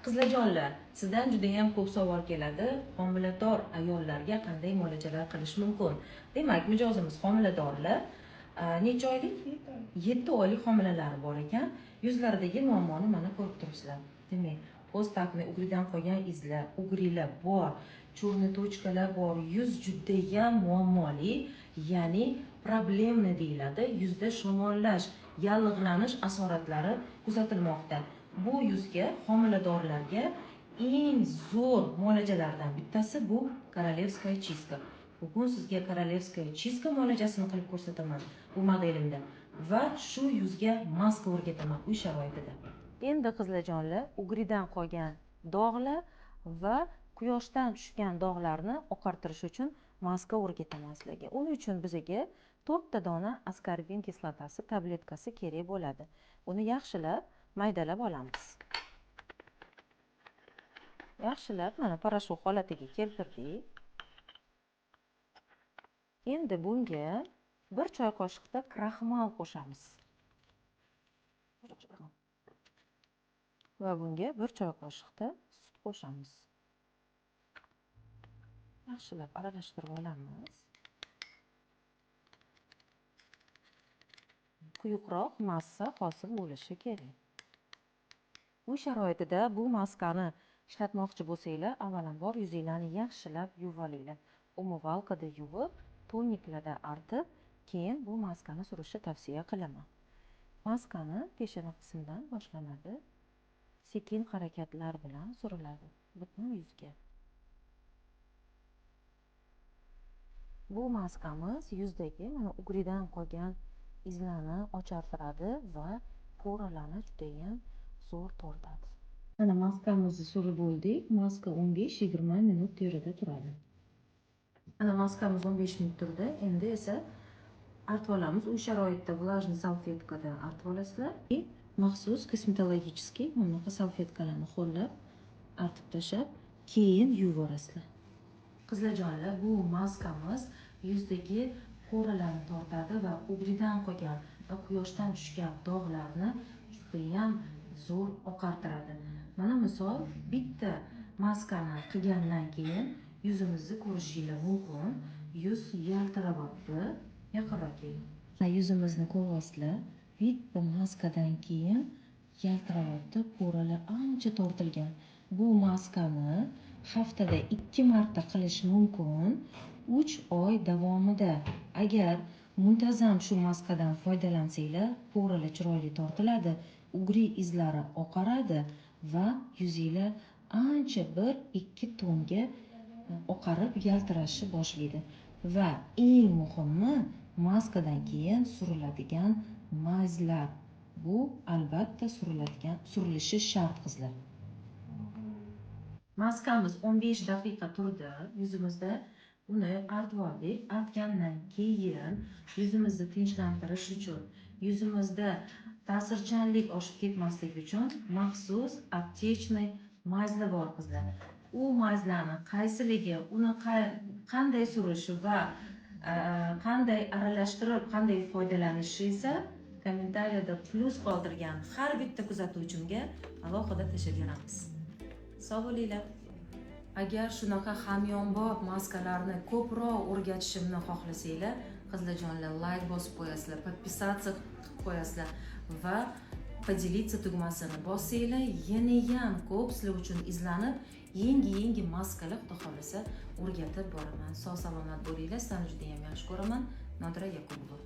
Qizlarjonlar, sizdan juda ham ko'p savol keladi. Homilador ayollarga qanday muolajalar qilish mumkin? Demak, mijozimiz homiladorlar, necha oylik? 7 oylik homilalari bor ekan. Yuzlaridagi muammoni mana ko'rib turibsizlar. Demak, post-akne, ugridan qolgan izlar, ugrilar bor, cho'rni tochkalar bor. Yuz juda ham muammoli, ya'ni problemni deyiladi. Yuzda shamollash, yallig'lanish asoratlari kuzatilmoqda. Bu yuzga homiladorlarga eng zo'r muolajalardan bittasi bu korolevskaya chistka. Bugun sizga korolevskaya chistka muolajasini qilib ko'rsataman bu modelimda va shu yuzga maska o'rgataman uy sharoitida. Endi qizlarjonlar, ugridan qolgan dog'lar va quyoshdan tushgan dog'larni oqartirish uchun maska o'rgataman sizlarga. Uning uchun bizga 4 ta dona askorbin kislotasi tabletkasi kerak bo'ladi. Uni yaxshilab maydalab olamiz. Yaxshilab mana parashok holatiga keltirdik. Endi bunga 1 choy qoshiqda kraxmal qo'shamiz. Va bunga 1 choy qoshiqda sut qo'shamiz. Yaxshilab aralashtirib olamiz. Quyuqroq massa hosil bo'lishi kerak. Uy sharoitida bu maskani ishlatmoqchi bo'lsanglar, avvalambor yuzingizni yaxshilab yuvib olinglar. Umuvалкада yuvib, toniklarda artib, keyin bu maskani surishni tavsiya qilaman. Maskani peshona qismidan boshlanadi. Sekin harakatlar bilan suriladi butun yuzga. Bu maskamiz yuzdagi mana ugridan qolgan izlarni ochartiradi va poralarni juda ham zo'r tortadi. Mana maskamizni surib bo'ldik. Maska 15-20 minut terida turadi. Mana maskamiz 15 minut turdi. Endi esa artib olamiz. Uy sharoitida влажный salfetkadan artib olasizlar. Maxsus kosmetologический bunaqa salfetkalarni qo'llab artib tashab, keyin yuvib yuborasizlar. Qizlarjonlar, bu maskamiz yuzdagi poralarni tortadi va ugridan qolgan va quyoshdan tushgan dog'larni juda ham zo'r oqartiradi. Mana misol, bitta maskani qilgandan keyin yuzimizni ko'rishingiz mumkin. Yuz yaltirabdi. Yaqinroq keling. Yuzimizni ko'ryapsizlar. Bitta maskadan keyin yaltirabdi, poralar ancha tortilgan. Bu maskani haftada 2 marta qilish mumkin. 3 oy davomida agar muntazam shu maskadan foydalansanglar, poralar chiroyli tortiladi, ugri izlari oqaradi va yuzinglar ancha 1-2 tonga oqarib yaltirashni boshlaydi. Va eng muhimi, maskadan keyin suriladigan mazlar. Bu albatta surilishi shart qizlar. Maskamiz 15 daqiqa turdi yuzimizda. Uni artib oldik. Artgandan keyin yuzimizni tinchlantirish uchun, yuzimizda ta'sirchanlik oshib ketmasligi uchun maxsus aptechniy mazli bor qizlar. U mazlarni qaysiligi, uni qanday surish va qanday aralashtirib, qanday foydalanishi esa kommentariyada plus qoldirgan har bitta kuzatuvchimga alohida tashlab beramiz. Sog' bo'linglar. Agar shunaqa hamyonbop maskalarni ko'proq o'rgatishimni xohlasanglar, qizlarjonlar, like bosib qo'yasizlar, подписаться qilib qo'yasizlar va поделиться tugmasini bossanglar, yana ham ko'p sizlar uchun izlanib, yangi maskalar xudo xolasa o'rgatib boraman. Sog' salomat bo'linglar. Sizlarni juda ham yaxshi ko'raman. Nodira Yakubova.